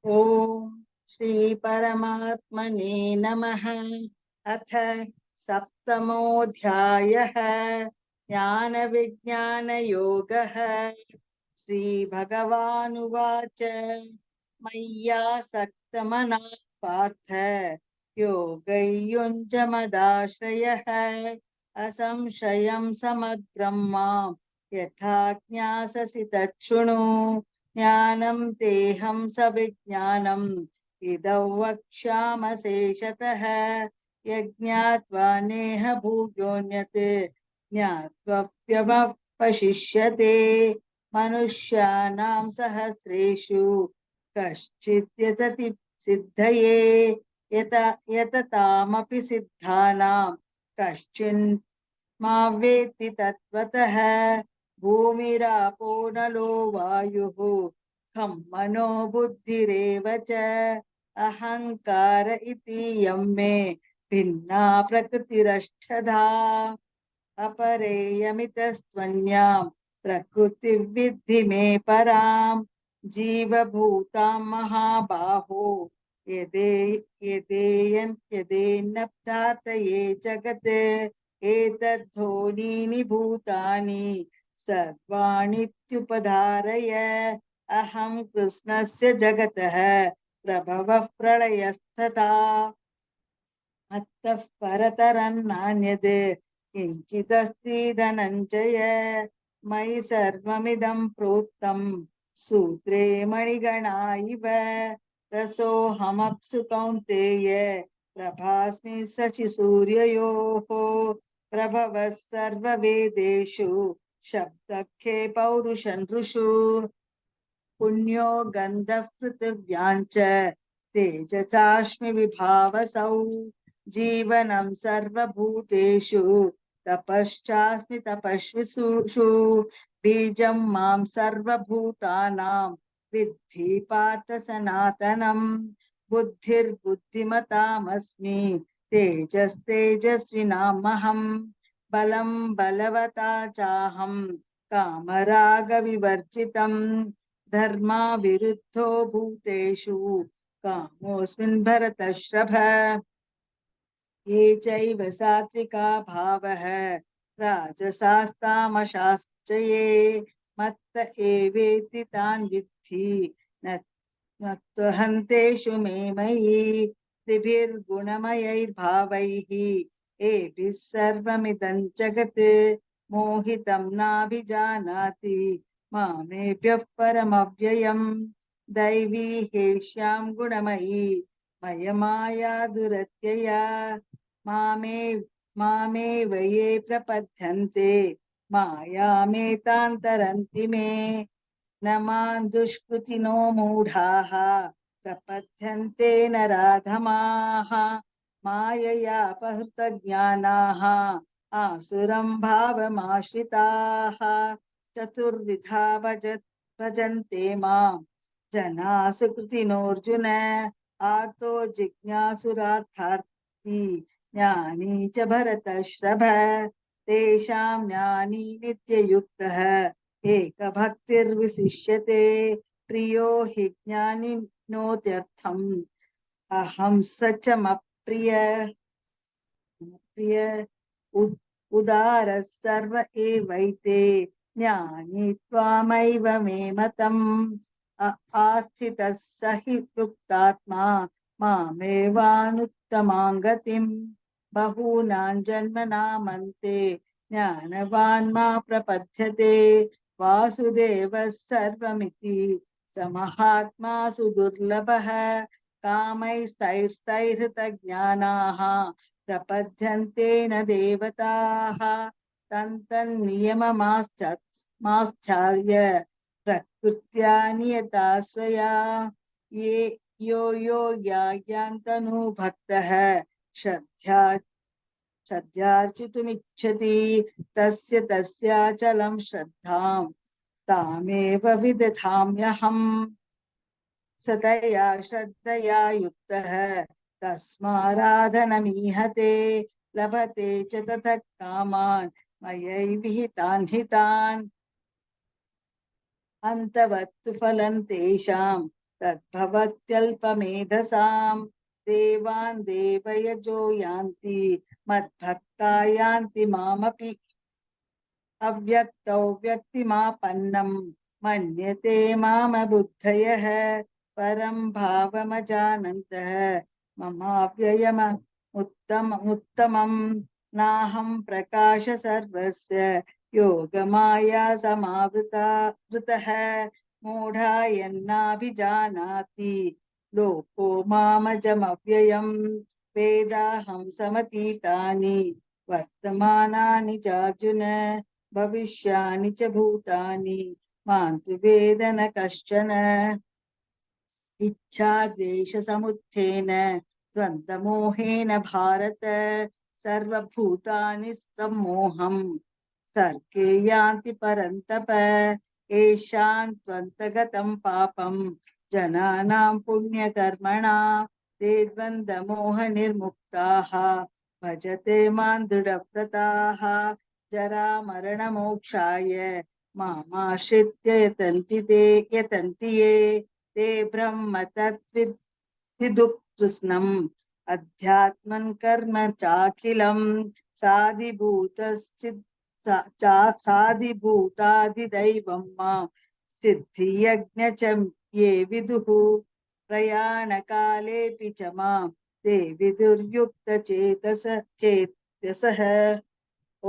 ओम श्री परमात्मने नमः। अथ सप्तमोऽध्यायः। ज्ञान विज्ञान योगः। श्री भगवानुवाच मय्यासक्तमनः पार्थ योगयुञ्जमदाश्रयः असंशयं समग्रं मां यथा ज्ञास्यसि तच्छृणु। ज्ञानं तेहं सविज्ञानम् इदौ वक्ष्यामशेषतः यज्ञात्वा नेह भूयोऽन्यत् ज्ञात्वप्यवशिष्यते। मनुष्याणां सहस्रेषु कश्चित् यतति सिद्धये यत यततामपि सिद्धानां कश्चिन् मा वेत्ति तत्त्वतः। भूमिरापो नलो वायुः खं मनो बुद्धिरेव च अहङ्कार इति यं मे भिन्ना प्रकृतिरष्टधा। अपरेयमितस्त्वन्यां प्रकृतिर्विद्धि मे परां जीवभूतां महाबाहो यदे यदेन्नप्तातये जगत् एतद्धोनीनि भूतानि सर्वाणीत्युपधारय। अहं कृष्णस्य जगतः प्रभवः प्रलयस्तथा मत्तः परतरं नान्यद् किञ्चिदस्ति धनञ्जय। मयि सर्वमिदं प्रोक्तं सूत्रे मणिगणा इव रसोऽहमप्सु कौन्तेय प्रभास्मि शशिसूर्ययोः। प्रभवः सर्ववेदेषु शब्दखे पौरुषं ऋषु पुण्यो गन्धः पृथिव्याञ्च तेजसाश्मि विभावसौ। जीवनं सर्वभूतेषु तपश्चास्मि तपस्विषु बीजं मां सर्वभूतानां विद्धि पार्थ सनातनम्। बुद्धिर्बुद्धिमतामस्मि तेजस्तेजस्विनामहम् बलं बलवता चाहं कामरागविवर्जितम् धर्मा विरुद्धो भूतेषु कामोऽस्मिन् भरतर्षभ। ये चैव सात्विका भावः राजसास्तामशाश्च ये मत्त एवेति तान् विद्धि न त्वहन्तेषु मे मयि। त्रिभिर्गुणमयैर्भावैः एभिः सर्वमिदं जगत् मोहितं नाभिजानाति मामेभ्यः परमव्ययम्। दैवी ह्येष्यां गुणमयी मयमाया दुरत्यया मामेव ये प्रपद्यन्ते मायामेतान्तरन्ति मे। न मां दुष्कृतिनो मूढाः प्रपद्यन्ते नराधमाः माययापहृतज्ञानाः आसुरं भावमाश्रिताः। चतुर्विधा भजन्ते मां जना सुकृतिनोऽर्जुन आर्तो जिज्ञासुरार्थार्थी ज्ञानी च भरतर्षभ। तेषां ज्ञानी नित्ययुक्तः एकभक्तिर्विशिष्यते प्रियो हि ज्ञानिनोत्यर्थम् अहं स च मत्प्रिय प्रिय उदारः सर्व एवैते ज्ञानी त्वामैव मे मतम् आस्थितः स हि युक्तात्मा मामेवानुत्तमां गतिम्। बहूनां जन्मनामन्ते ज्ञानवान् मा प्रपद्यते वासुदेवः सर्वमिति स महात्मा सुदुर्लभः। कामैस्तैर्हृतज्ञानाः प्रपद्यन्ते न देवताः तन्तन्नियममाश्चार्य प्रकृत्या नियता स्वया। ये यो याज्ञान्तनु भक्तः श्रद्धा श्रद्धार्चितुमिच्छति तस्य तस्याचलं श्रद्धां तामेव विदधाम्यहम्। सतया श्रद्धया युक्तः तस्माराधनमीहते लभते च ततः कामान् मयैर्विहितान् हितान् अन्तवत्तु फलं तेषां तद्भवत्यल्पमेधसां देवान् देवयजो यान्ति मद्भक्ता यान्ति मामपि अव्यक्तौ व्यक्तिमापन्नं मन्यते मामबुद्धयः परं भावमजानन्तः ममाव्ययम् उत्तमं नाहं प्रकाश सर्वस्य योगमाया समावृता वृतः मूढा यन्नाभिजानाति लोको मामजमव्ययं वेदाहं समतीतानि वर्तमानानि चार्जुन भविष्यानि च भूतानि मां तु वेद न कश्चन इच्छा द्वेष समुत्थेन द्वन्द्वमोहेन भारत सर्वभूतानि सम्मोहं सर्गे यान्ति परन्तप येषां त्वन्तगतं पापं जनानां पुण्यकर्मणा ते द्वन्द्वमोहनिर्मुक्ताः भजते मां दृढव्रताः जरामरणमोक्षाय मामाश्रित्य यतन्ति ये ते ब्रह्म तद्विदुः कृष्णम् अध्यात्मन् कर्म चाखिलं साधिभूतादिदैवं मां सिद्धियज्ञ च ये विदुः प्रयाणकालेऽपि च मां ते विदुर्युक्तचेतसः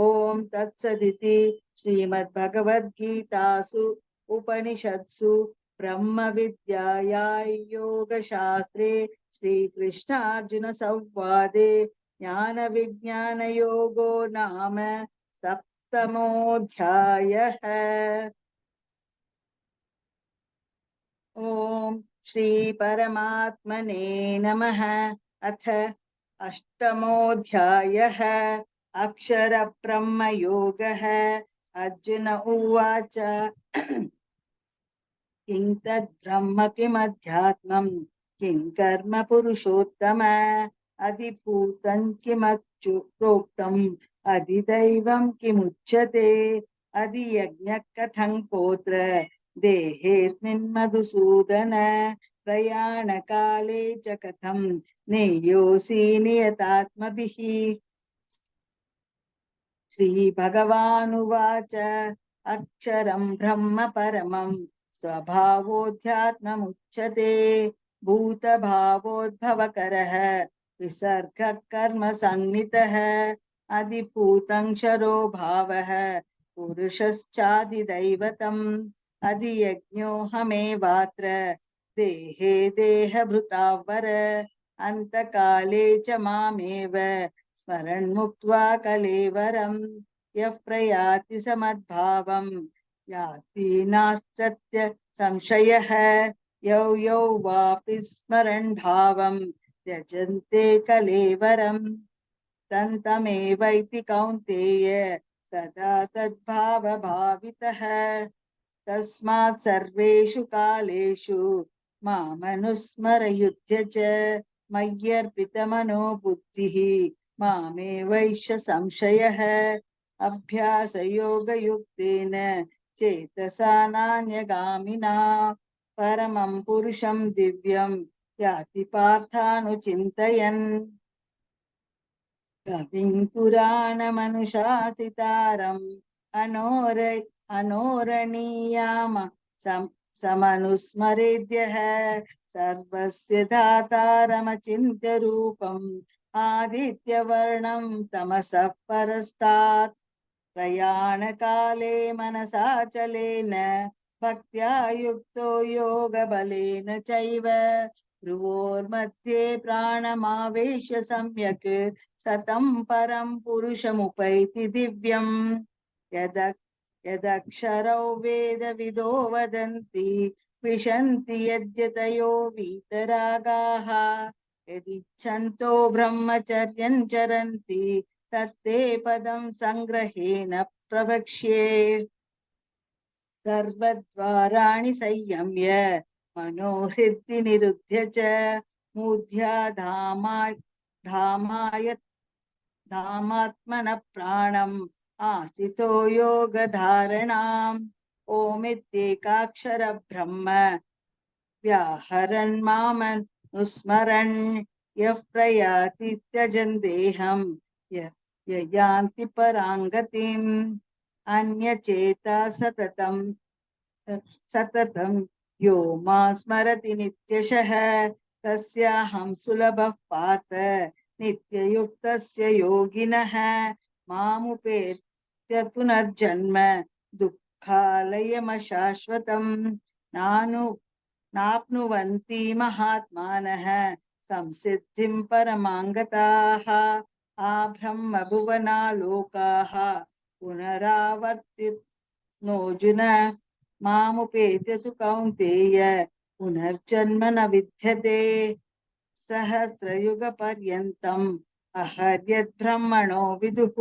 ओम तत्सदिति श्रीमद्भगवद्गीतासु उपनिषत्सु ब्रह्म विद्यायां योगशास्त्रे श्रीकृष्णार्जुन संवादे ज्ञान विज्ञान योगो नाम सप्तमोऽध्यायः। ओम श्री परमात्मने नमः। अथ अष्टमोऽध्यायः अक्षर ब्रह्म योगः। अर्जुन उवाच किं तद्ब्रह्म किमध्यात्मं किं कर्म पुरुषोत्तम अधिभूतं किमच्चु प्रोक्तम् अधिदैवं किमुच्यते अधियज्ञः कथं कोत्र देहेऽस्मिन् मधुसूदन प्रयाणकाले च कथं नेयोऽसि नियतात्मभिः। श्रीभगवानुवाच अक्षरं ब्रह्म परमं स्वभावोऽध्यात्ममुच्यते भूतभावोद्भवकरः विसर्गः कर्म संज्ञितः अधिभूतं क्षरो भावः पुरुषश्चादिदैवतम् अधियज्ञोऽहमेवात्र देहे देहभृतावर अन्तकाले च मामेव स्मरन् मुक्त्वा कलेवरं यः प्रयाति समद्भावं याति नास्त्यस्य संशयः यौ यौ वापि स्मरन् भावं त्यजन्ते कलेवरं तन्तमेवैति कौन्तेय सदा तद्भावभावितः तस्मात् सर्वेषु कालेषु मामनुस्मरयुध्य च मय्यर्पितमनो बुद्धिः मामेवैष संशयः अभ्यासयोगयुक्तेन चेतसा नान्यगामिना परमं पुरुषं दिव्यं याति पार्थानुचिन्तयन् कविं पुराणमनुशासितारम् अनोरणीयाम समनुस्मरेद्यः सर्वस्य दातारमचिन्त्य रूपम् आदित्यवर्णं तमसः परस्तात् प्रयाणकाले मनसाचलेन भक्त्या युक्तो योगबलेन चैव भ्रुवोर्मध्ये प्राणमावेश्य सम्यक् सतं परं पुरुषमुपैति दिव्यम् यदक्षरौ वेदविदो वदन्ति विशन्ति यद्यतयो वीतरागाः यदिच्छन्तो ब्रह्मचर्यं चरन्ति तत्ते पदं संग्रहेण प्रवक्ष्ये सर्वद्वाराणि संयम्य मनोहृदि निरुध्य च मूर्ध्या धामात्मनः प्राणम् आस्थितो योगधारणाम् ओमित्येकाक्षर ब्रह्म व्याहरन् मामनुस्मरन् यः प्रयाति त्यजन् देहं ययान्ति पराङ्गतिम् अन्यचेता सततं यो मां स्मरति नित्यशः तस्याहं सुलभः पार्थ नित्ययुक्तस्य योगिनः मामुपेत्य पुनर्जन्म दुःखालयमशाश्वतम् नानु नाप्नुवन्ति महात्मानः संसिद्धिं परमाङ्गताः आब्रह्मभुवनालोकाः पुनरावर्तिनोऽर्जुन मामुपेत्य तु कौन्तेय पुनर्जन्म न विद्यते सहस्रयुगपर्यन्तम् अहर्यद्ब्रह्मणो विदुः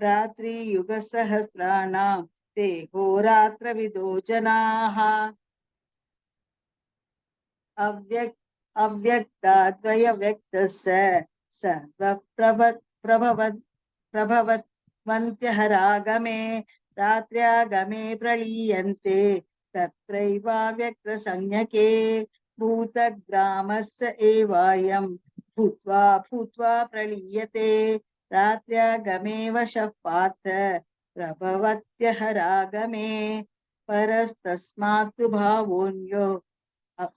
रात्रियुगसहस्राणां ते होरात्रविदो जनाः अव्यक्ताद्वयव्यक्तस्य प्रभवन्त्यहरागमे रात्र्यागमे प्रलीयन्ते तत्रैवाव्यक्तसंज्ञके भूतग्रामस्य एवायं भूत्वा भूत्वा प्रलीयते रात्र्यागमे वशः पार्थ प्रभवत्यहरागमे परस्तस्मात् भावोऽन्यो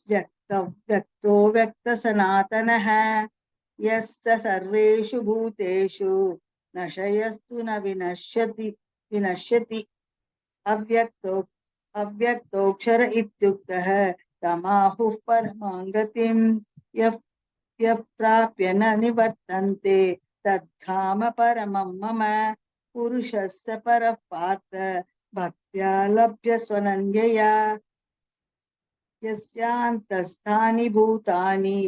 व्यक्तो व्यक्त सनातनः यस्य सर्वेषु भूतेषु नशयस्तु न विनश्यति अव्यक्तोऽक्षर इत्युक्तः तमाहुः परमाङ्गतिं यः प्राप्य न निवर्तन्ते तद्धाम परमं मम पुरुषस्य परः पार्थ भक्त्या लभ्य स्वनन्यया यस्यान्तस्थानि भूतानि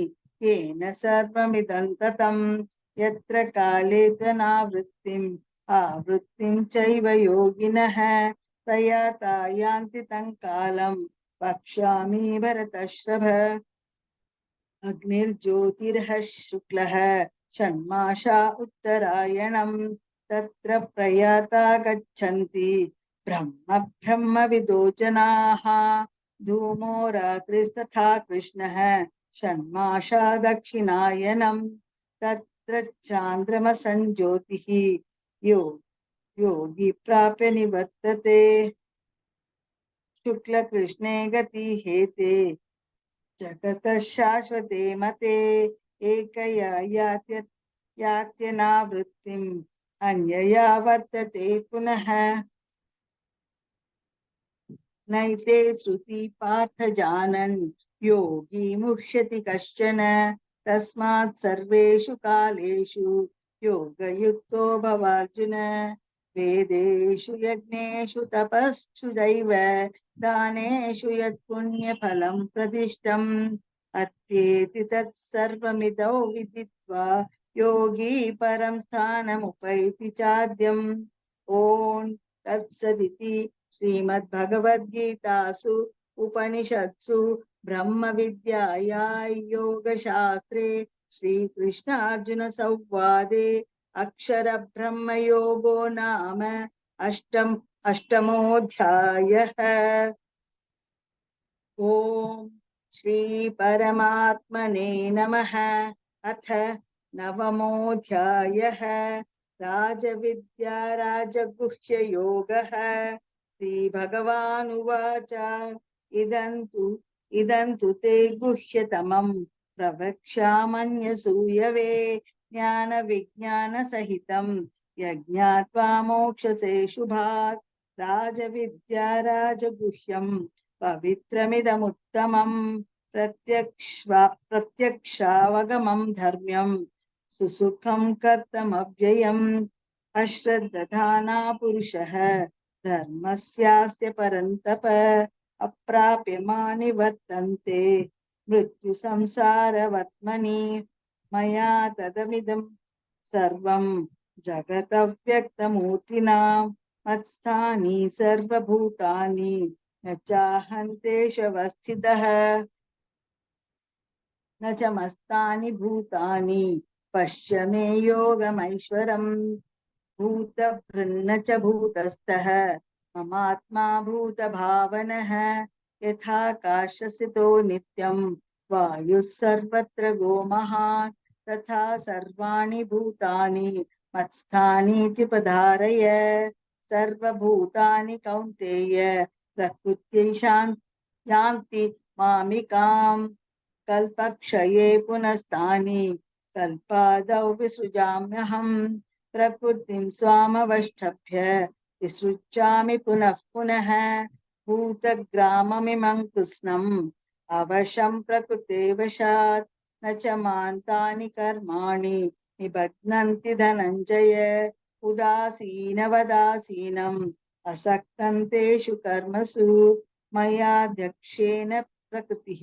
येन सर्वमिदं ततं यत्र काले त्वनावृत्तिम् आवृत्तिं चैव योगिनः प्रयाता यान्ति तं कालं वक्ष्यामि भरतश्रभ अग्निर्ज्योतिर्ह शुक्लः षण्मासा उत्तरायणं तत्र प्रयाता गच्छन्ति ब्रह्मविदो जनाः धूमो रात्रिस्तथा कृष्णः षण्मासा दक्षिणायनं तत्र चान्द्रमसञ्ज्योतिः योगी प्राप्य निवर्तते शुक्लकृष्णे गतिहेते जगतः शाश्वते मते एकया यात्यनावृत्तिम् अन्यया वर्तते पुनः नैते श्रुति पार्थ जानन् योगी मुह्यति कश्चन तस्मात् सर्वेषु कालेषु योगयुक्तो भवार्जुन वेदेषु यज्ञेषु तपस्सु दैव दानेषु यत् पुण्यफलं प्रदिष्टम् अत्येति तत्सर्वमिदौ विदित्वा योगी परं स्थानमुपैति चाद्यम् ॐ तत्सदिति श्रीमद्भगवद्गीतासु उपनिषत्सु ब्रह्मविद्यायां योगशास्त्रे श्रीकृष्णार्जुन संवादे अक्षरब्रह्मयोगो नाम अष्टमोऽध्यायः। ॐ श्री परमात्मने नमः। अथ नवमोऽध्यायः राजविद्या राजगुह्ययोगः। श्रीभगवानुवाच इदन्तु ते गुह्यतमं प्रवक्ष्यामन्यसूयवे ज्ञानविज्ञानसहितं यज्ञात्वा मोक्षसे शुभात् राजविद्या राजगुह्यं पवित्रमिदमुत्तमं प्रत्यक्षावगमं धर्म्यं सुसुखं कर्तमव्ययम् अश्रद्धधाना पुरुषः धर्मस्यास्य परन्तप अप्राप्य मा निवर्तन्ते मृत्यु संसारवर्त्मनि मया तदमिदं सर्वं जगदव्यक्तमूर्तिना मत्स्थानि सर्वभूतानि न चाहन्तेष्वस्थितः न च मस्तानि भूतानि पश्य मे योगमैश्वरम् भूतभृन्न च भूतस्थः ममात्मा भूतभावनः यथाकाशसितो नित्यं वायुः सर्वत्र गोमहान् तथा सर्वाणि भूतानि मत्स्थानीति पधारय। सर्वभूतानि कौन्तेय प्रकृत्यै यान्ति मामिकाम् कल्पक्षये पुनस्तानि कल्पादौ विसृजाम्यहम् प्रकृतिं स्वामवष्टभ्य विसृजामि पुनः पुनः भूतग्राममिमं कृत्स्नम् अवशं प्रकृते वशात् न च मान्तानि कर्माणि निबध्नन्ति धनञ्जय उदासीनवदासीनम् असक्तं तेषु कर्मसु मयाध्यक्षेण प्रकृतिः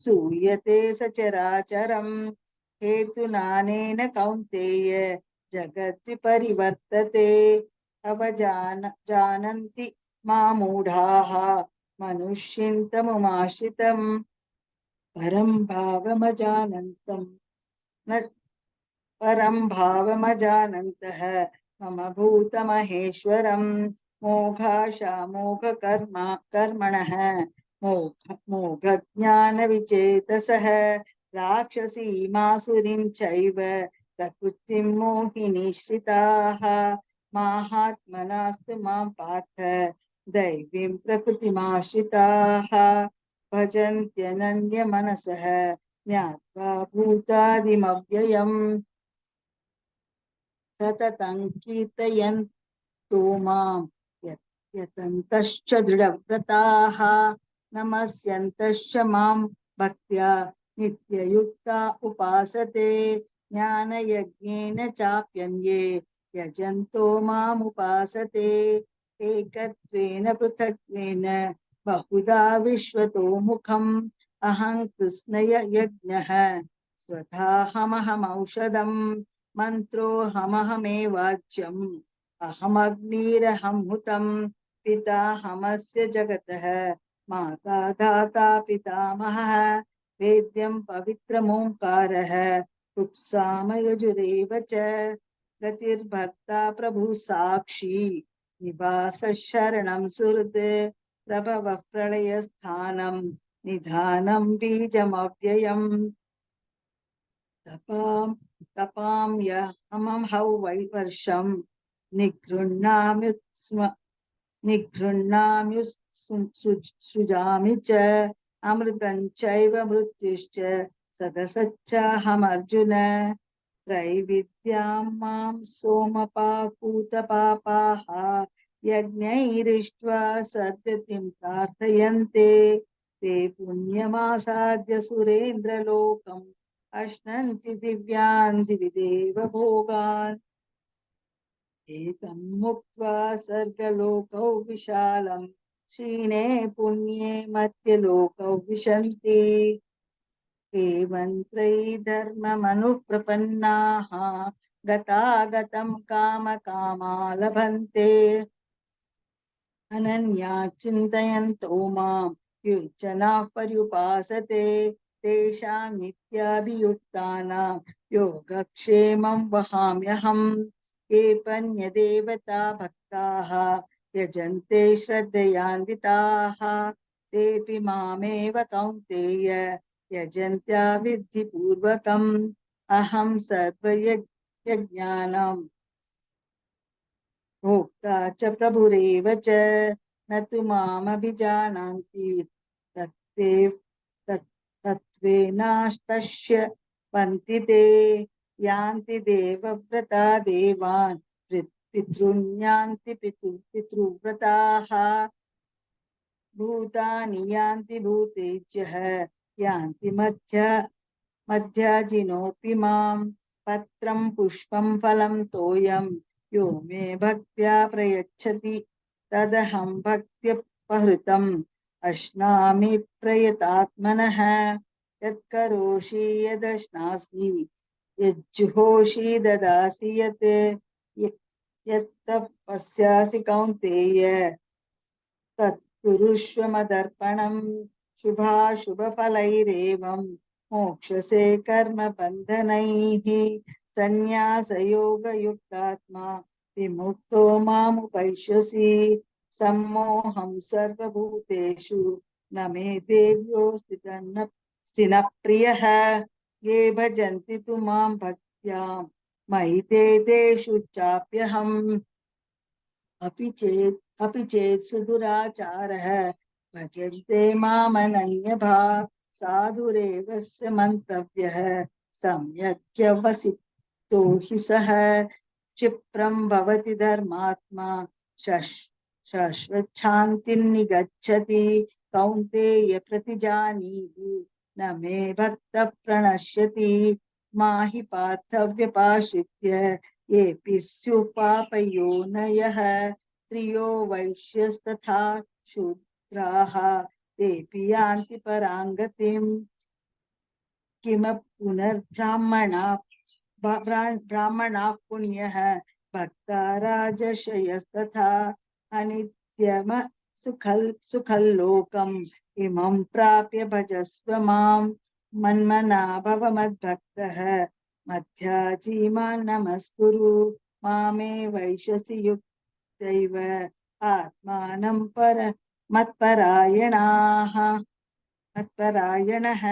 सूयते सचराचरम् हेतुनानेन कौन्तेय जगत् परिवर्तते जानन्ति मामूढाः मनुष्यं तमुमाश्रितम् परं भावमजानन्तम् न परं भावमजानन्तः मम भूतमहेश्वरं कर्मणः मोघज्ञानविचेतसः राक्षसीमासुरीं चैव प्रकृतिं मोहिनीश्रिताः माहात्मनास्तु मां पार्थ दैवीं प्रकृतिमाश्रिताः भजन्त्यनन्यमनसः ज्ञात्वा भूतादिमव्ययम् सततं कीर्तयन्तो मां यतन्तश्च दृढव्रताः नमस्यन्तश्च मां भक्त्या नित्ययुक्ता उपासते ज्ञानयज्ञेन चाप्यन्ये यजन्तो मामुपासते एकत्वेन पृथक्त्वेन बहुधा विश्वतो मुखम् अहं कृष्णय यज्ञः स्वधाहमहमौषधम् मन्त्रोऽहमहमेवाच्यम् अहमग्निरहं हुतम् पिताहमस्य जगतः माता दाता पितामहः वेद्यं पवित्रमोङ्कारः कुत्सामयजुरेव च गतिर्भर्ता प्रभुः साक्षी निवासः शरणं सुहृत् प्रभवः प्रलयस्थानं निधानं बीजमव्ययम् तपाम्यहमं हौवैवर्षं निगृह्णाम्युत्सृजामि च अमृतं चैव मृत्युश्च सदसच्चाहमर्जुन त्रैविद्यां मां सोमपापूतपापाः यज्ञैरिष्ट्वा सद्गतिं प्रार्थयन्ते ते पुण्यमासाद्य सुरेन्द्रलोकम् अश्नन्ति दिव्यान् दिवि देव भोगान् एतं मुक्त्वा सर्गलोकौ विशालं क्षीणे पुण्ये मध्यलोकौ विशन्ति एवं त्रयीधर्ममनुप्रपन्नाः गतागतं कामकामा लभन्ते अनन्या चिन्तयन्तो मां युज्यनाः पर्युपासते तेषां नित्याभियुक्तानां योगक्षेमं वहाम्यहम् ये पन्यदेवता भक्ताः यजन्ते श्रद्धयान्विताः तेऽपि मामेव कौन्तेय यजन्त्या विधिपूर्वकम् अहं सर्वयज्ञानां भोक्ता च प्रभुरेव च न तु मामभिजानान्ति तत्त्वेनास्तस्य पन्ति ते यान्ति देवव्रता देवान् पितॄन्यान्ति पितृव्रताः भूतानि यान्ति भूतेज्यः यान्ति मध्याजिनोऽपि मां पत्रं पुष्पं फलं तोयं यो मे भक्त्या प्रयच्छति तदहं भक्त्यपहृतम् अश्नामि प्रयतात्मनः यत्करोषि यदश्नासि यज्जुहोषि ददासि यत्तपस्यासि कौन्तेय तत्कुरुष्व मदर्पणम् शुभाशुभफलैरेवं मोक्षसे कर्मबन्धनैः सन्न्यासयोगयुक्तात्मा विमुक्तो मामुपैष्यसि सम्मोहं सर्वभूतेषु न मे देव्योऽस्ति तन्न प्रियः ये भजन्ति तु मां भक्त्या मयि ते तेषु चाप्यहम् अपि चेत् सुदुराचारः भजन्ते मामनन्यभाक् साधुरेव स मन्तव्यः सम्यक् व्यवसितो हि सः क्षिप्रं भवति धर्मात्मा शाश्वच्छान्तिं निगच्छति कौन्तेय प्रतिजानीहि न मे भक्तः प्रणश्यति माहि पार्थव्यपाश्रित्य येऽपि स्युः पापयोनयः स्त्रियो वैश्यस्तथा शूद्राः तेऽपि यान्ति परां गतिम् किम पुनर्ब्राह्मणा ब्राह्मणाः पुण्यः भक्ता राजर्षयस्तथा अनित्यम सुखल्लोकम् इमं प्राप्य भजस्व मां मन्मना भव मद्भक्तः मध्याजीमान् नमस्कुरु मामे वैशसि युक्तैव आत्मानं मत्परायणः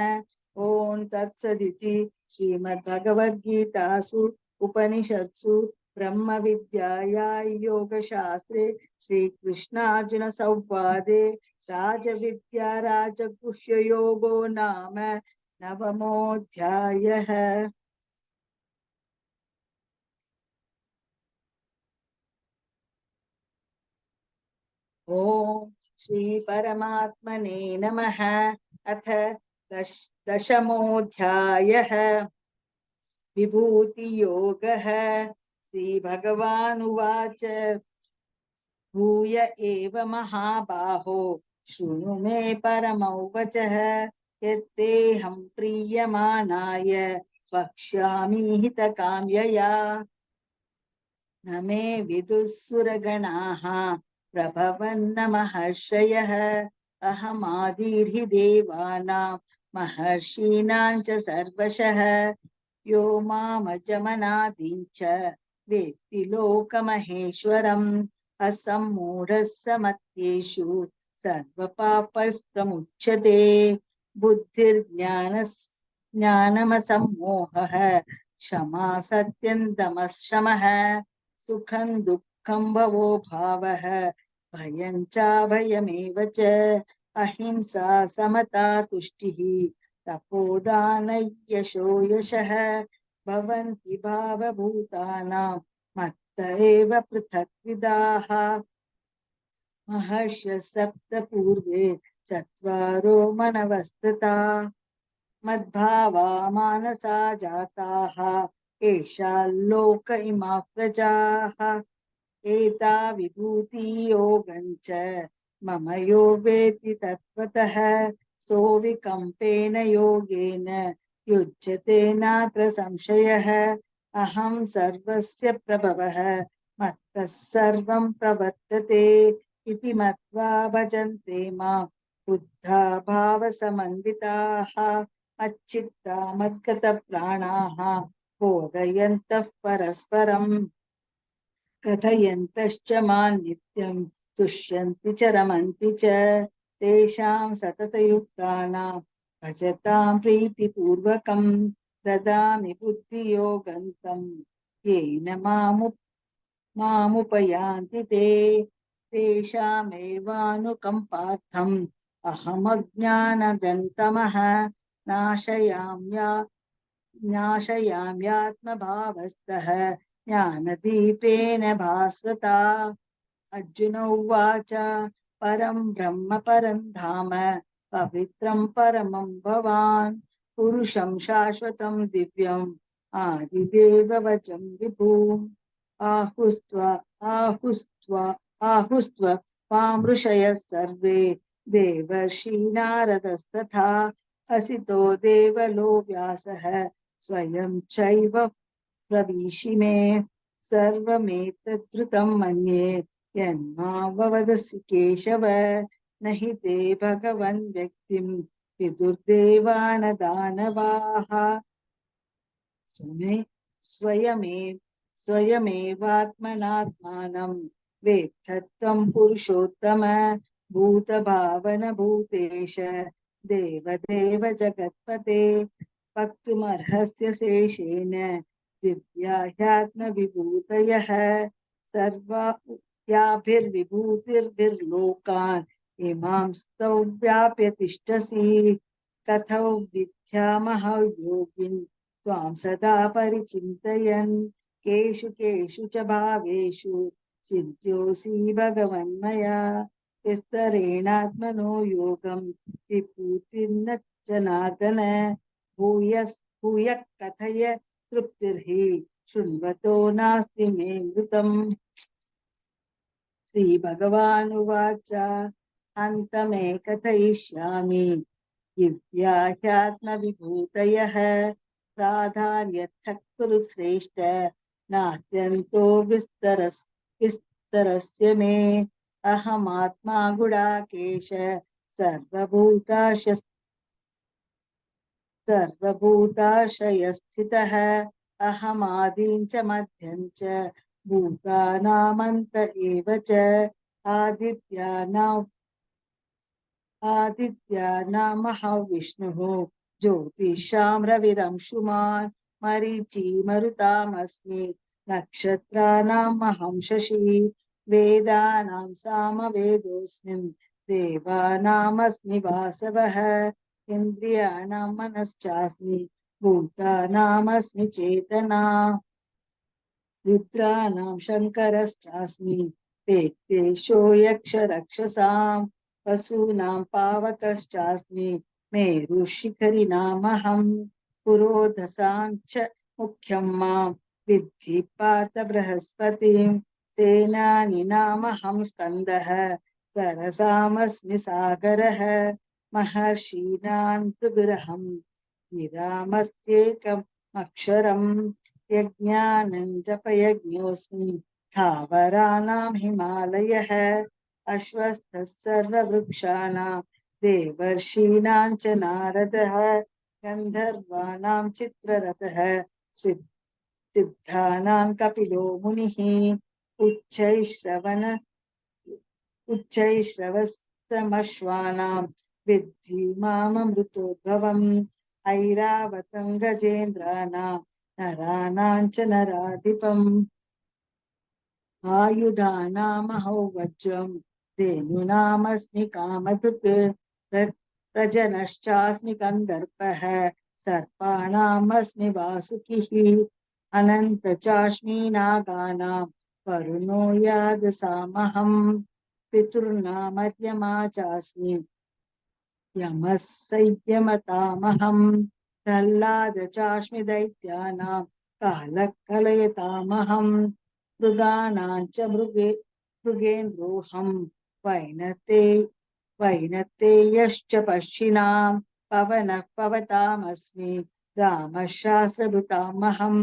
ओम तत्सदिति श्रीमद्भगवद्गीतासु उपनिषत्सु ब्रह्म विद्यायां योगशास्त्रे श्रीकृष्णार्जुन संवादे राजविद्या राजगुह्य योगो नाम नवमोऽध्यायः। ओम श्री परमात्मने नमः। अथ दशमोऽध्यायः विभूति योगः। श्री भगवानुवाच भूय एव महाबाहो शृणु मे परमौ वचः यत्तेऽहं प्रीयमाणाय वक्ष्यामि हितकाम्यया न मे विदुःसुरगणाः प्रभवन्न महर्षयः अहमादिर्हि देवानां महर्षीणां च सर्वशः यो मामजमनादिं च वेत्ति लोकमहेश्वरम् असम्मूढः समत्येषु सर्वपापैः प्रमुच्यते ज्ञानमसम्मोहः क्षमा सत्यं दमः शमः सुखं दुःखं भवो भावः भयं चाभयमेव च अहिंसा समता तुष्टिः तपोदानं यशो यशः भवन्ति भावभूतानां मत्त एव पृथक्विदाः महर्षयः सप्त पूर्वे चत्वारो मनवस्तथा मद्भावा मानसा जाताः एषा लोक इमा प्रजाः एता विभूति योगञ्च मम यो वेति तत्त्वतः सोऽविकम्पेन योगेन युज्यते नात्र संशयः अहं सर्वस्य प्रभवः मत्तः सर्वं प्रवर्तते इति मत्वा भजन्ते मां बुद्धा भावसमन्विताः मच्चित्ता मद्गतप्राणाः बोधयन्तः परस्परम् कथयन्तश्च मां नित्यं तुष्यन्ति च रमन्ति च तेषां सततयुक्तानां भजतां प्रीतिपूर्वकं ददामि बुद्धियोगन्तं येन मामुपयान्ति ते तेषामेवानुकम्पार्थम् अहमज्ञानगन्तमः नाशयाम्या नाशयाम्यात्मभावस्तः ज्ञानदीपेन भास्वता अर्जुन उवाच परं ब्रह्म परं धाम पवित्रं परमं भवान् पुरुषं शाश्वतं दिव्यम् आदिदेववचं विभुम् आहुस्त्व मां ऋषयः सर्वे देवर्षीनारदस्तथा असितो देवलो व्यासः स्वयं चैव प्रविशि मे सर्वमेतद्धृतं मन्ये यन्मावदसि केशव न हि ते भगवन् व्यक्तिं विदुर्देवानदानवाः स्वयमेवात्मनात्मानं वेत्थ त्वं पुरुषोत्तम भूतभावन भूतेश देवदेव जगत्पते वक्तुमर्हस्य शेषेण दिव्या ह्यात्मविभूतयः सर्वव्याभिर्विभूतिर्भिर्लोकान् इमां स्तौ व्याप्य तिष्ठसि कथौ विद्यामहं त्वां सदा परिचिन्तयन् केषु केषु च भावेषु चिन्त्योऽसि भगवन्मया विस्तरेणात्मनो योगं विभूतिर्न जनार्दन भूय कथय तृप्तिर्हि शृण्वतो नास्ति मे मृतम्। श्रीभगवानुवाच अन्तमे कथयिष्यामि दिव्या ह्यात्मविभूतयः प्राधान्यतः कुरु श्रेष्ठ नास्त्यन्तो विस्तरस्य मे अहमात्मा गुडाकेश सर्वभूताशयस्थितः अहमादिं च मध्यं च भूतानामन्त एव च आदित्यानामहं ज्योतिषां रविरंशुमान् मरीचि मरुतामस्मि नक्षत्राणामहं शशि वेदानां सामवेदोऽस्मि देवानामस्मि वासवः इन्द्रियाणां मनश्चास्मि भूतानामस्मि चेतना रुद्राणां शङ्करश्चास्मि वेत्तेषो यक्षरक्षसां वसूनां पावकश्चास्मि मेरुशिखरिणामहं पुरोधसां च मुख्यं मां विद्धि पार्थ बृहस्पतिं सेनानीनामहं स्कन्दः सरसामस्मि सागरः महर्षीणां भृगुरहं गिरामस्त्येकम् अक्षरम् यज्ञानं जपयज्ञोऽस्मि स्थावराणां हिमालयः अश्वस्थः सर्ववृक्षाणां देवर्षीणां च नारदः गन्धर्वाणां चित्ररथः सिद्धानां कपिलो मुनिः उच्चैश्रवस्तमश्वानां विद्धि माममृतोद्भवम् ऐरावतं गजेन्द्राणां नराणां च नराधिपम् आयुधानामहो वज्रं धेनूनामस्मि कामधुक् प्रजनश्चास्मि कन्दर्पः सर्पाणामस्मि वासुकिः अनन्तचास्मि नागानां वरुणो यादसामहं पितॄणामर्यमा चास्मि यमः संयमतामहं प्रह्लाद चास्मि दैत्यानां कालः कलयतामहं मृगाणां च मृगेन्द्रोऽहं वैनतेयश्च पक्षिणां पवनः पवतामस्मि रामः शास्त्रभृतामहं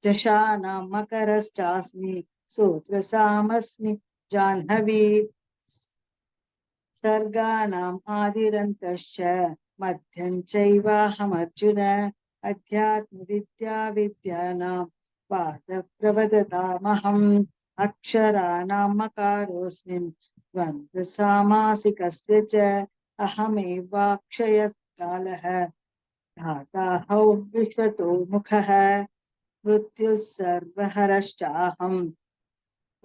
जशानां मकरश्चास्मि सूत्रसामस्मि जाह्नवी सर्गाणाम् आदिरन्तश्च मध्यं चैवाहमर्जुन अध्यात्मविद्यानां पादप्रवदतामहम् अक्षराणां मकारोऽस्मिन् द्वन्द्वसामासिकस्य च अहमेवाक्षयकालः धाताहौ विश्वतो मुखः मृत्युः सर्वहरश्चाहम्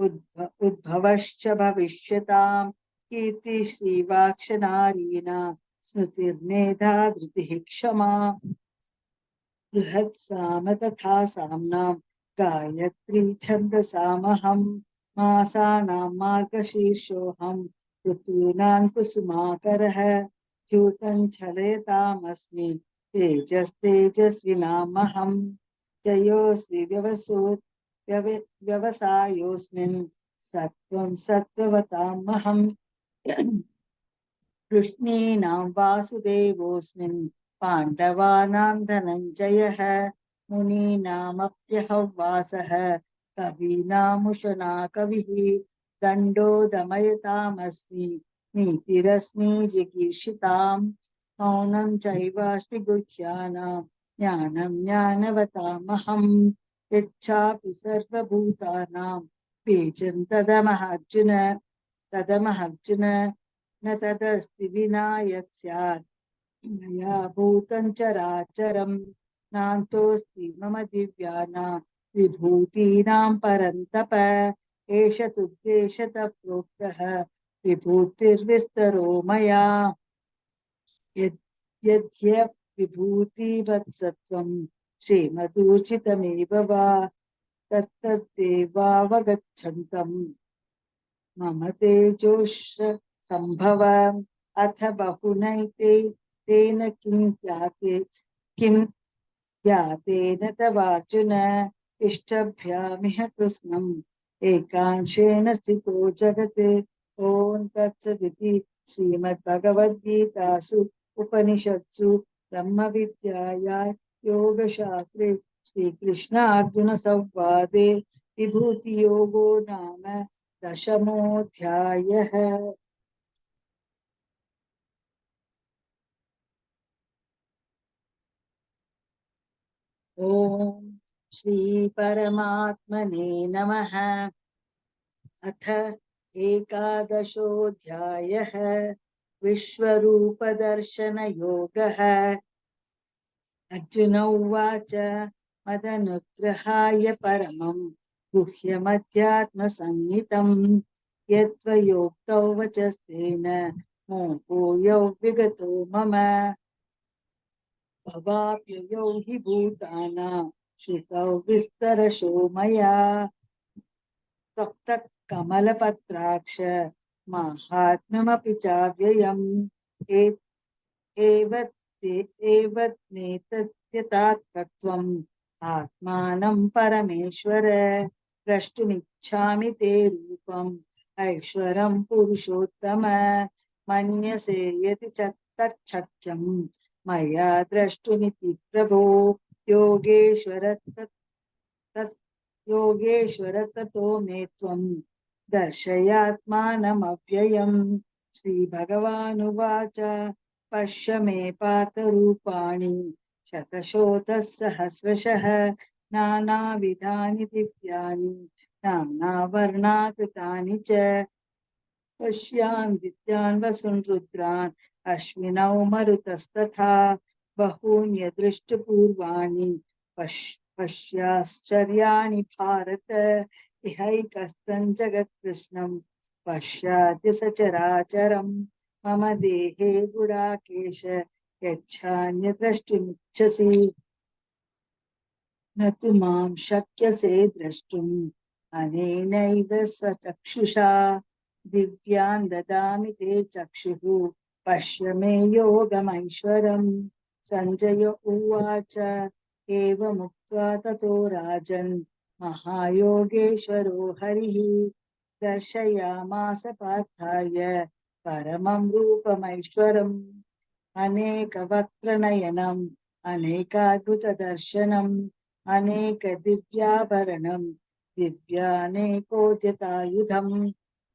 उद्भवश्च भविष्यताम् कीर्ति श्रीवाक्षनारीणां स्मृतिर्मेधा धृतिः क्षमा बृहत्साम तथा साम्नां गायत्री छन्दसामहं मासानां मार्गशीर्षोऽहं ऋतूनां कुसुमाकरः द्यूतं छलयतामस्मि तेजस्तेजस्विनामहं जयोऽस्मि व्यवसायोऽस्मिन् सत्त्वं सत्त्ववतामहं कृष्णीनां वासुदेवोऽस्मिन् पाण्डवानां धनञ्जयः मुनीनामप्यहं वासः कवीनामुशना कविः दण्डो दमयतामस्मि नीतिरस्मि जिगीषितां मौनं चैवास्मि गुह्यानां ज्ञानं ज्ञानवतामहं यच्छापि सर्वभूतानां बीजं तदमः अर्जुन न तदस्ति विना यत् स्यात् मया भूतं चराचरं नान्तोऽस्ति मम दिव्यानां विभूतीनां परन्तप एष तुद्देशतः प्रोक्तः विभूतिर्विस्तरो मया यद् यद्य विभूतिवत्सत्वं श्रीमदूर्जितमेव वा तत्तद्देवावगच्छन्तम् मम तेजोश्र संभव अथ बहुनैते तेन किं ज्ञातेन तवार्जुन इष्टभ्यामिह कृष्णम् एकांशेन स्थितो जगते ॐ तत्सदिति श्रीमद्भगवद्गीतासु उपनिषत्सु ब्रह्मविद्यायां योगशास्त्रे श्रीकृष्णार्जुन संवादे विभूतियोगो नाम दशमोऽध्यायः। ॐ श्री परमात्मने नमः। अथ एकादशोऽध्यायः विश्वरूपदर्शनयोगः। अर्जुन उवाच मदनुग्रहाय परमं गुह्यमध्यात्मसंहितं यत्त्वयोक्तौ वचस्तेन मोहोऽयौ विगतो मम भवाप्ययौ हि भूतानां श्रुतौ विस्तरशो मया त्वक्तः कमलपत्राक्ष माहात्म्यमपि चाव्ययम् एवत्नेतत्यथात्मत्वम् आत्मानं परमेश्वर द्रष्टुमिच्छामि ते रूपम् ऐश्वरं पुरुषोत्तम मन्यसे यदि च तच्छक्यम् मया द्रष्टुमिति प्रभो योगेश्वर ततो मे त्वं दर्शयात्मानमव्ययम्। श्रीभगवानुवाच पश्य मे पार्थरूपाणि शतशोथः सहस्रशः नानाविधानि दिव्यानि नानावर्णाकृतानि च पश्यान् वसुन् रुद्रान् अश्विनौ मरुतस्तथा बहून्यदृष्टपूर्वाणि पश्याश्चर्याणि भारत इहैकस्थं जगत्कृष्णं पश्याद्य सचराचरं मम देहे गुडाकेश यच्छान्यद्रष्टुमिच्छसि न तु मां शक्यसे द्रष्टुम् अनेनैव स्वचक्षुषा दिव्यान् ददामि ते चक्षुः पश्य मे योगमैश्वरम्। सञ्जय उवाच एवमुक्त्वा ततो राजन् महायोगेश्वरो हरिः दर्शयामास पार्थाय परमं रूपमैश्वरम् अनेकवक्त्रनयनम् अनेकाद्भुतदर्शनम् अनेकदिव्याभरणम् दिव्यानेकोद्यतायुधम्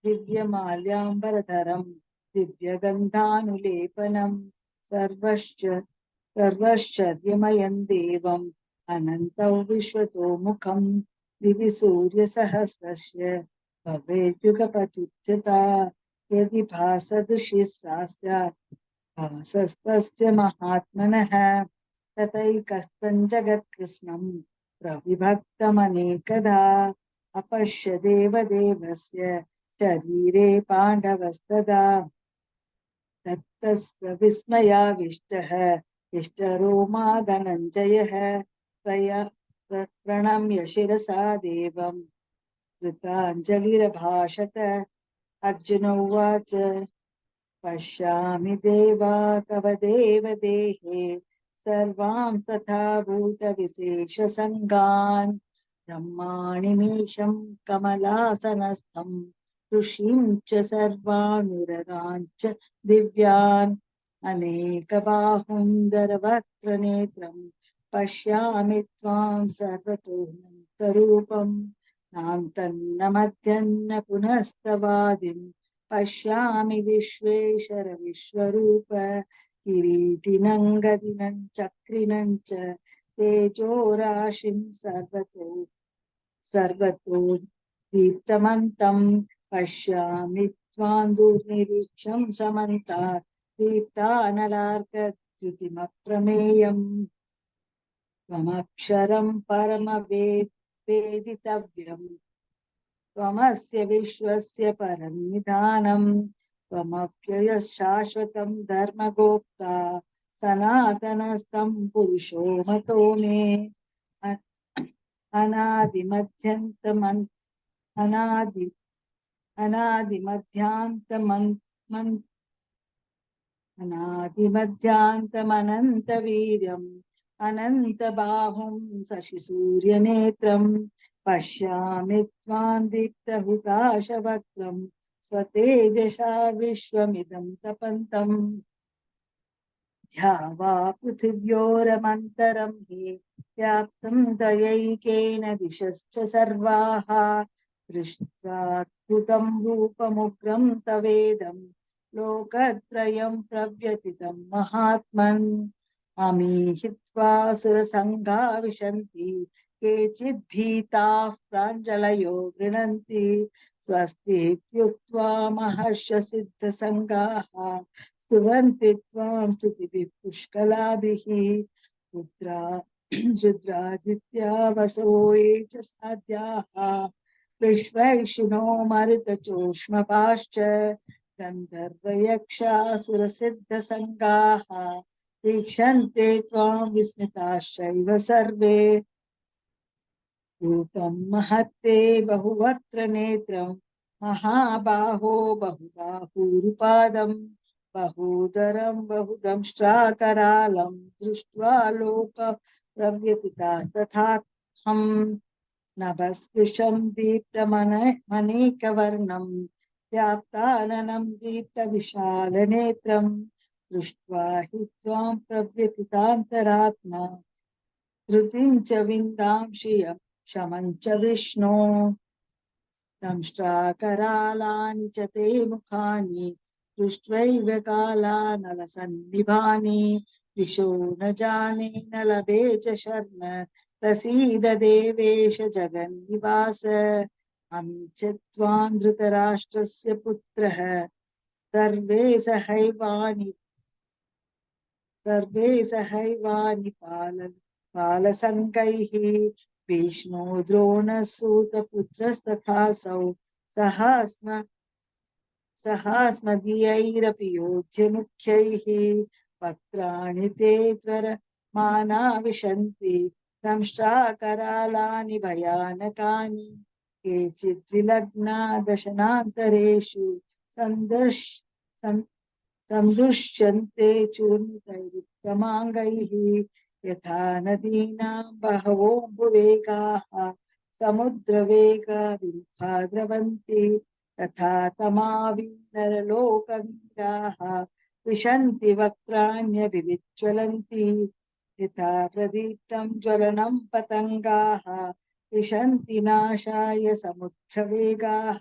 दिव्यमाल्याम्बरधरम् दिव्यगन्धानुलेपनम् सर्वश्चर्यमयम् देवम् अनन्तौ विश्वतो मुखम् दिवि सूर्यसहस्रस्य भवेद्युगपतिच्युता यदि भासदृशी सा स्यात् भासस्तस्य महात्मनः ततैकस्थं जगत्कृष्णं प्रविभक्तमनेकधा अपश्य देवदेवस्य शरीरे पाण्डवस्तदा ततस्त विस्मयाविष्टः इष्टरोमा धनञ्जयः प्रणम्य शिरसा देवं कृताञ्जलिरभाषत। अर्जुन उवाच पश्यामि देवा तव देवदेहे सर्वां तथा भूतविशेषसङ्गान् ब्रह्माणिमीशं कमलासनस्थं ऋषिं च सर्वानुरगान् च दिव्यान् अनेकबाहुन्दरवक्त्रनेत्रं पश्यामि त्वां सर्वतोऽनन्तरूपं नान्तन्न मध्यन्न पुनस्तवादिम् पश्यामि विश्वेश्वर विश्वरूप किरीटिनं गदिनं चक्रिणं च तेजोराशिं सर्वतो दीप्तमन्तं पश्यामि त्वान्दुर्निरीक्षं समन्तात् दीप्तानलार्कद्युतिमप्रमेयम् त्वमक्षरं परमवेदितव्यम् त्वमस्य विश्वस्य परन्निधानम् त्वमव्ययः शाश्वतं धर्मगोप्ता सनातनस्तं पुरुषो मतो मे अनादिमध्यन्तमन् अनादि अनादिमध्यान्तमन् अनादिमध्यान्तमनन्तवीर्यम् अनन्तबाहुं शशिसूर्यनेत्रं पश्यामि त्वां दीप्तहुताशवक्त्रं स्वतेजसा विश्वमिदं तपन्तम् ध्यावा पृथिव्योरमन्तरं हि व्याप्तं त्वयैकेन दिशश्च सर्वाः दृष्ट्वाद्भुतं रूपमुग्रं तवेदं लोकत्रयं प्रव्यथितं महात्मन् अमीहित्वा सुरसङ्गा विशन्ति केचित् भीताः प्राञ्जलयो गृह्णन्ति स्वस्ति इत्युक्त्वा महर्षसिद्धसङ्गाः स्तुवन्ति त्वां स्तुतिभिः पुष्कलाभिः रुद्रादित्या वसवो ये च साध्याः विश्वैषिणो मरुतचोष्मपाश्च गन्धर्वयक्षासुरसिद्धसङ्गाः वीक्षन्ते त्वां विस्मिताश्चैव सर्वे रूपं महत्ते बहुवक्त्र नेत्रं महाबाहो बहुबाहुरुपादं बहूदरं बहुदंष्ट्राकरालं दृष्ट्वा लोक प्रव्यथितास्तथाहं नभस्पृशं दीप्तमनेकवर्णं व्याप्ताननं दीप्तविशालनेत्रं दृष्ट्वा हि त्वां प्रव्यथितान्तरात्मा धृतिं च विन्दांसि शमं च विष्णो दंष्ट्राकरालानि च ते मुखानि दृष्ट्वैव कालानलसन्निभानि दिशो न जाने न लभे च शर्म प्रसीद देवेश जगन्निवास अमी च त्वां धृतराष्ट्रस्य पुत्रः सर्वे सहैवानि पालसङ्गैः भीष्मो द्रोणसूतपुत्रस्तथासौ सहास्मदीयैरपि योध्यमुख्यैः पत्राणि ते त्वरमाना विशन्ति दंष्ट्राकरालानि भयानकानि केचित् विलग्ना दशनान्तरेषु सन्दृश्यन्ते चूर्णितैरुत्तमाङ्गैः यथा नदीनां बहवोऽम्बुवेगाः समुद्रवेगा विमुखा द्रवन्ति तथा तमावि नरलोकवीराः विशन्ति वक्त्राण्यभिविज्ज्वलन्ति यथा प्रदीप्तं ज्वलनं पतङ्गाः विशन्ति नाशाय समुद्रवेगाः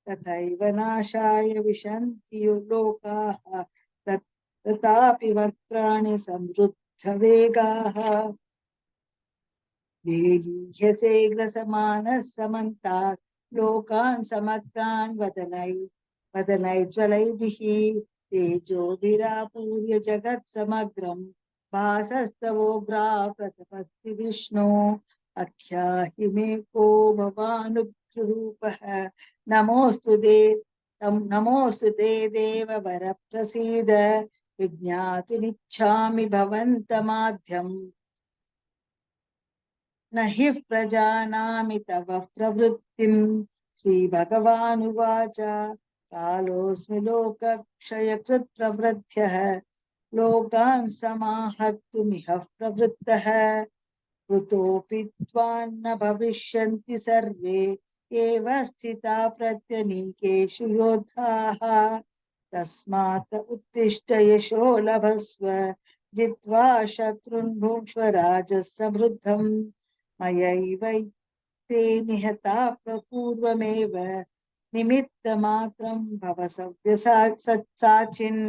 तथैव नाशाय विशन्ति लोकाः तथापि वक्त्राणि समृद्धवेगाः लेलीह्यसे ग्रसमानः समन्तात् लोकान् समग्रान् वदनैज्ज्वलैभिः तेजोभिरापूर्य जगत्समग्रं भासस्तवोग्रा प्रतपत्ति विष्णो आख्याहि मे को भवानुग्ररूपः नमोऽस्तु ते देव वरप्रसीद विज्ञातुमिच्छामि भवन्तमाद्यम् न हि प्रजानामि तव प्रवृत्तिं श्रीभगवानुवाच कालोऽस्मि लोकक्षयकृत् प्रवृद्धः लोकान् समाहर्तुमिह प्रवृत्तः ऋतोऽपि त्वान्न भविष्यन्ति सर्वे एव स्थिता प्रत्यनीकेषु योद्धाः तस्मात् उत्तिष्ठ यशो लभस्व जित्वा शत्रुन् भुङ्क्ष्व राजः समृद्धम् मयैवैते निहता पूर्वमेव निमित्तमात्रं भव सव्यसाचिन्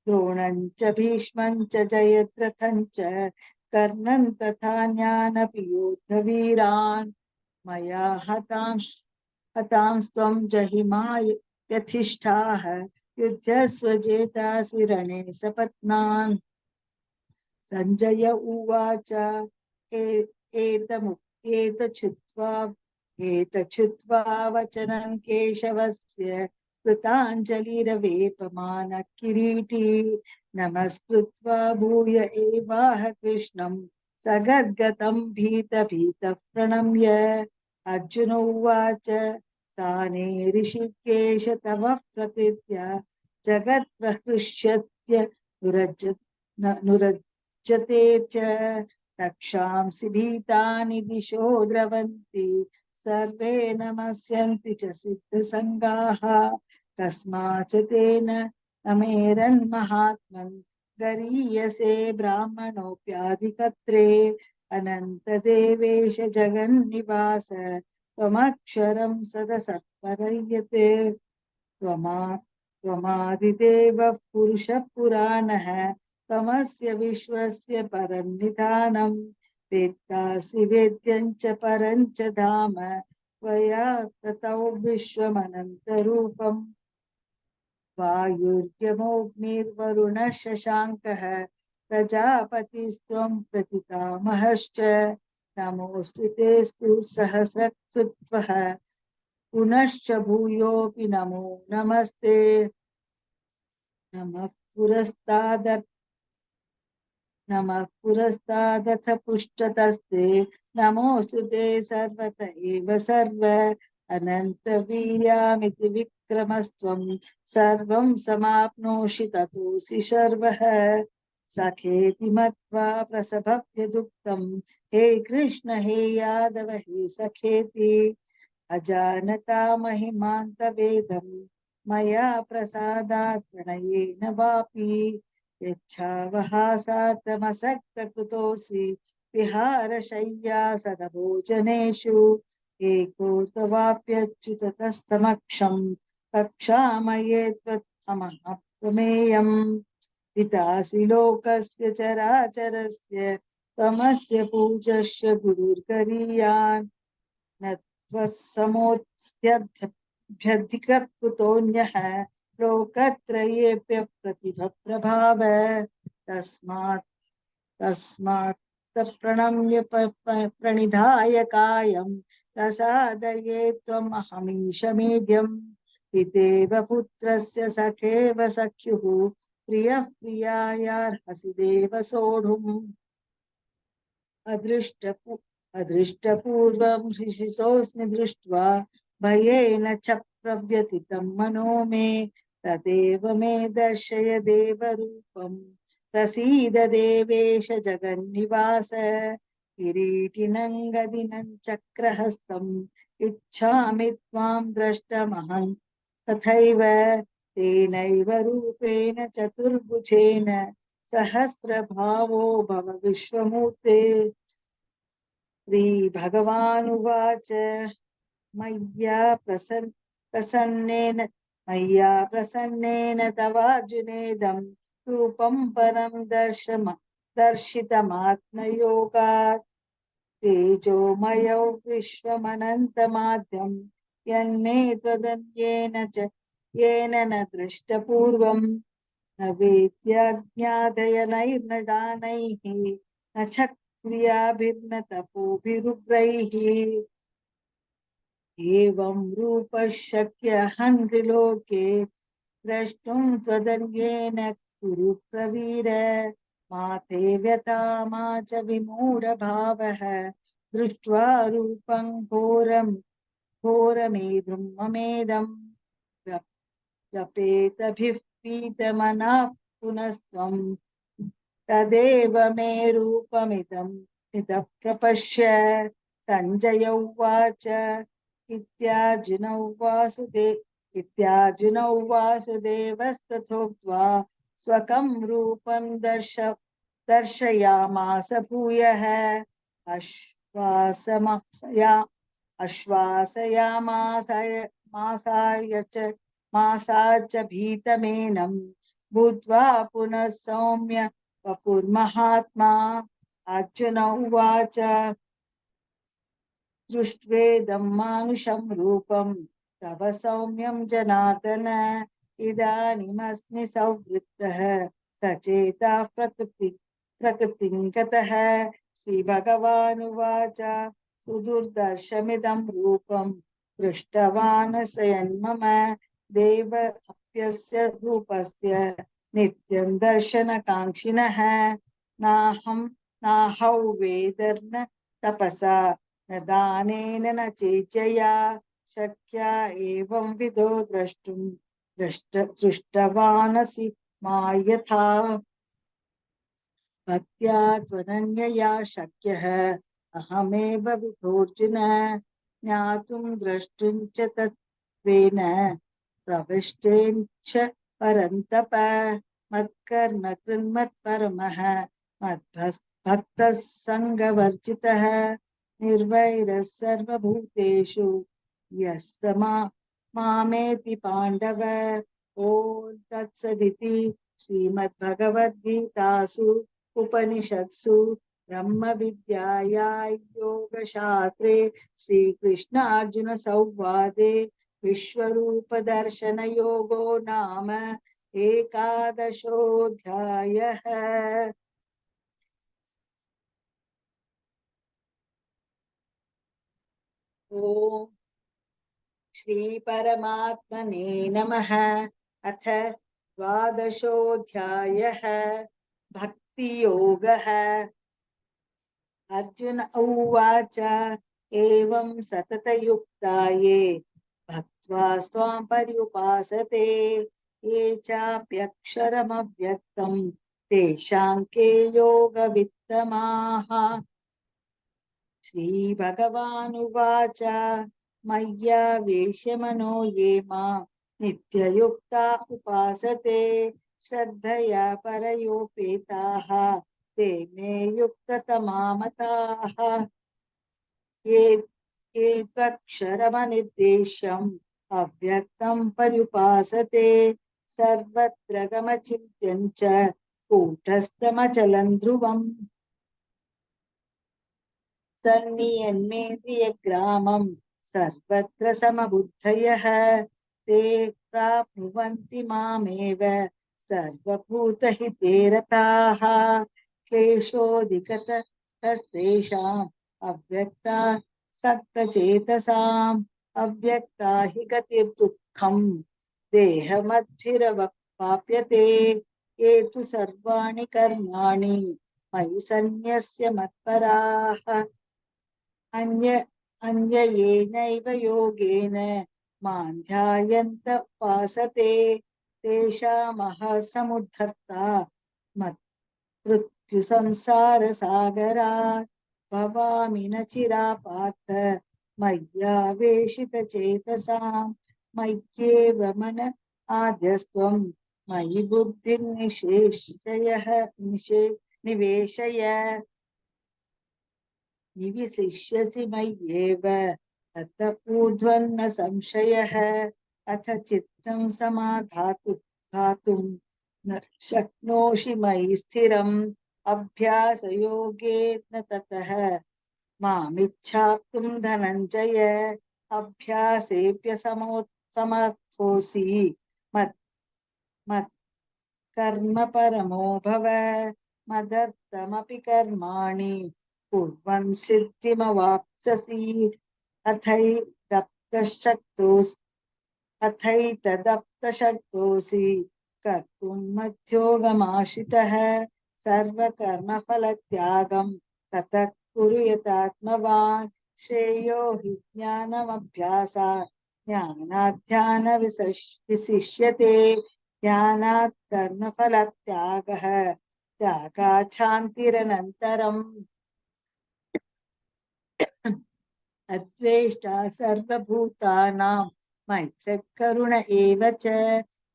द्रोणं च भीष्मं च जयद्रथं च कर्णं तथा ज्ञानपि योद्धवीरान् मया हतांस्त्वं जहिमा यथिष्ठाः युध्यस्व जेतासि रणे सपत्नान्। संजय उवाच एतमुक्त्येतच्छ्रुत्वा वचनं केशवस्य कृताञ्जलिरवेपमानः किरीटी नमस्कृत्वा भूय एवाह कृष्णं सगद्गतं भीतः प्रणम्य। अर्जुन उवाच ताने ऋषिकेश तव प्रकृत्या जगत्प्रहृष्यत्य नुरज्यते च रक्षांसि भीतानि दिशो द्रवन्ति सर्वे नमस्यन्ति च सिद्धसङ्गाः कस्माच्च तेन अमेरन्महात्मन् गरीयसे ब्राह्मणोऽप्याधिकत्रे अनन्तदेवेश जगन्निवास त्वमक्षरं सदसत्परय्यते त्वमादिदेवः पुरुषः पुराणः त्वमस्य विश्वस्य परं निधानम् वेत्तासि वेद्यं च परं च धाम त्वया ततो विश्वमनन्तरूपम्। वायुर्यमोऽग्निर्वरुणः शशाङ्कः प्रजापतिस्त्वं प्रपितामहश्च नमोऽस्तु तेऽस्तु सहस्रकृत्वः पुनश्च भूयोऽपि नमो नमस्ते। नमः पुरस्तादथ पृष्ठतस्ते नमोऽस्तु ते सर्वत एव सर्व अनन्तवीर्यामिति विक्रमस्त्वं सर्वं समाप्नोषि ततोऽसि सर्वः। सखेति मत्वा प्रसभव्यदुक्तं हे कृष्ण हे यादव हे सखेति अजानता महिमान्तवेदं मया प्रसादात् प्रणयेन वापि यच्छावहासार्थमसक्तकुतोऽसि विहारशय्यासनभोजनेषु एको तवाप्यच्युत तत्समक्षं कक्षामये त्वत्तमः प्रमेयम्। पितासि लोकस्य चराचरस्य त्वमस्य पूजस्य गुरुर्गरीयान् न त्वत्समोऽस्त्यभ्यधिककुतोऽन्यः लोकत्रयेऽप्यप्रतिभप्रभाव तस्मात् प्रणम्य प्रणिधाय कायं प्रसादये त्वमहमीशमीड्यम्। पितेव पुत्रस्य सखेव सख्युः प्रियः प्रियायार्हसि देव सोढुम्। अदृष्टपूर्वं हृषितोऽस्मि दृष्ट्वा भयेन च प्रव्यथितं मनो मे तदेव मे दर्शय देवरूपम्। प्रसीद देवेश जगन्निवास किरीटिनं गदिनं चक्रहस्तम् इच्छामि त्वां द्रष्टुमहं तथैव तेनैव रूपेण चतुर्भुजेन सहस्रभावो भव विश्वमूर्ते। श्रीभगवानुवाच मय्या प्रसन्नेन तवार्जुनेदं रूपं परं दर्शितमात्मयोगात् तेजोमयो विश्वमनन्तमाद्यं यन्मे त्वदन्येन च येन न दृष्टपूर्वम् न वेद्याज्ञादयनैर्न दानैः न च क्रियाभिर्न तपोभिरुग्रैः एवं रूपः शक्यः नृलोके द्रष्टुं त्वदन्येन कुरु प्रवीर मा ते व्यथा मा च विमूढभावः दृष्ट्वा रूपं घोरमेदं ममेदम् व्यपेतभिः पीतमनाः पुनस्त्वं तदेव मे रूपमिदम् इतः प्रपश्य। संजय उवाच इत्यार्जुनौ वासुदेवस्तथोक्त्वा स्वकं रूपं दर्शयामास भूयः मासाच भीतमेनं भूत्वा पुनः सौम्य वपुर्महात्मा। अर्जुन उवाच दृष्ट्वेदं मानुषं रूपं तव सौम्यं जनार्दन इदानीमस्मि संवृत्तः सचेता प्रकृतिं गतः। श्रीभगवानुवाच सुदुर्दर्शमिदं रूपं दृष्टवान् स्वयन्मम देव अप्यस्य रूपस्य नित्यं दर्शनकाङ्क्षिणः नाहौ वेदर्न तपसा न दानेन न चेच्यया शक्या एवं विदो दृष्टवानसि मा यथा भक्त्या त्वनन्यया शक्यः अहमेव विधोऽर्जुन ज्ञातुं द्रष्टुं च तत्त्वेन प्रविष्टेन च परन्तप मत्कर्म कृन्मत्परमः मद्भक्तः सङ्गवर्जितः निर्वैरः सर्वभूतेषु यः स मामेति पाण्डव। ॐ तत्सदिति श्रीमद्भगवद्गीतासु उपनिषत्सु ब्रह्मविद्यायां योगशास्त्रे श्रीकृष्णार्जुन संवादे विश्वरूपदर्शनयोगो नाम एकादशोऽध्यायः। ॐ श्री परमात्मने नमः। अथ द्वादशोऽध्यायः भक्तियोगः। अर्जुन उवाच एवं सततयुक्ता ये भक्त्वा स्वां पर्युपासते ये चाप्यक्षरमव्यक्तं तेषां के योगवित्तमाः। श्रीभगवानुवाच मय्यावेश्य ये मां नित्ययुक्ता उपासते श्रद्धया परयोपेताः ते मे युक्ततमा मताः। ये त्वक्षरमनिर्देश्यम् अव्यक्तं पर्युपासते सर्वत्र गमचिन्त्यं च कूटस्थमचलं ध्रुवम् सन्नियन्मेन्द्रियग्रामं सर्वत्र समबुद्धयः ते प्राप्नुवन्ति मामेव सर्वभूतहिते रताः। क्लेशोऽधिकतरस्तेषाम् अव्यक्ता सक्तचेतसाम् अव्यक्ता हि गतिर्दुःखम् देहमद्भिरवाप्यते। ये तु सर्वाणि कर्माणि मयि सन्न्यस्य मत्पराः अन्ययेनैव योगेन मां ध्यायन्त उपासते तेषामः समुद्धर्ता मृत्युसंसारसागरात् भवामि न चिरापार्थ मय्यावेशितचेतसां मय्येव मन आद्यस्त्वं मयि निवेशय निविशिष्यसि मय्येव अत ऊर्ध्वन्न संशयः। अथ चित्तं समाधातुं न शक्नोषि मयि स्थिरम् अभ्यासयोगेन ततः मामिच्छाप्तुं धनञ्जय समर्थोऽसि मत्कर्म परमो भव मदर्थमपि कर्माणि कुर्वन् सिद्धिमवाप्स्यसि। अथैतदप्तशक्तोऽसि कर्तुं मध्योगमाश्रितः सर्वकर्मफलत्यागं ततः कुरु यतात्मवान् श्रेयो हि ज्ञानमभ्यासात् ज्ञानाध्यानविशिष्यते ध्यानात् कर्मफलत्यागः त्यागात् शान्तिरनन्तरम्। अद्वेष्टा सर्वभूतानां मैत्रः करुण एव च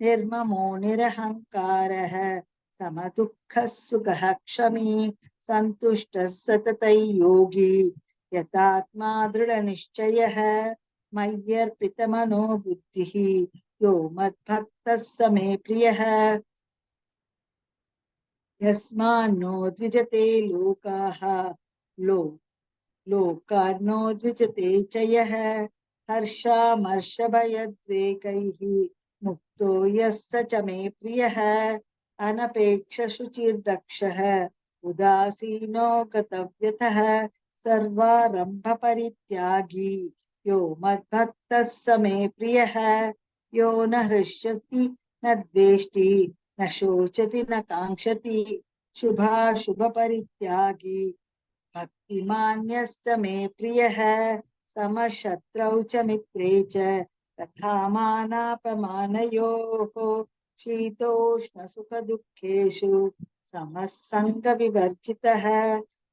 निर्ममो निरहङ्कारः समदुःखः सुखः क्षमी सन्तुष्टः सततं योगी यतात्मा दृढनिश्चयः मय्यर्पितमनो बुद्धिः यो मद्भक्तः स मे प्रियः। यस्मान्नो द्विजते लोकाः लोकार्नो द्विजते च यः हर्षामर्षभयद्वेगैः मुक्तो यः स च मे प्रियः अनपेक्षशुचिर्दक्षः उदासीनो गतव्यतः सर्वारम्भपरित्यागी यो मद्भक्तः स मे प्रियः यो न हृष्यति न द्वेष्टि न शोचति न काङ्क्षति शुभाशुभपरित्यागी भक्तिमान्यस्य मे प्रियः समशत्रौ च मित्रे च तथा मानापमानयोः शीतोष्णसुखदुःखेषु समः सङ्गविवर्जितः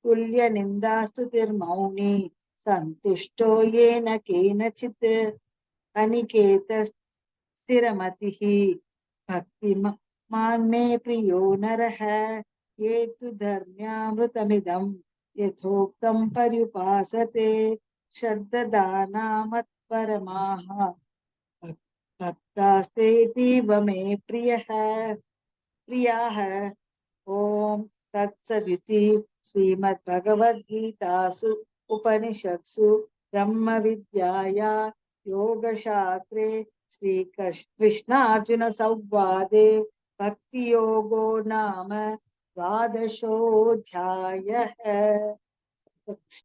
तुल्यनिन्दास्तुतिर्मौनी सन्तुष्टो येन केनचित् अनिकेतस्थिरमतिः भक्तिमान् मे प्रियो नरः ये तु धर्म्यामृतमिदम् यथोक्तं पर्युपासते श्रद्ददानामत्परमाः भक्तास्तेतीव मे प्रियाः ओम तत्सदिति श्रीमद्भगवद्गीतासु उपनिषत्सु ब्रह्म विद्याया योगशास्त्रे श्री कृष्णार्जुन संवादे भक्ति योगो नाम द्वादशोऽध्यायः।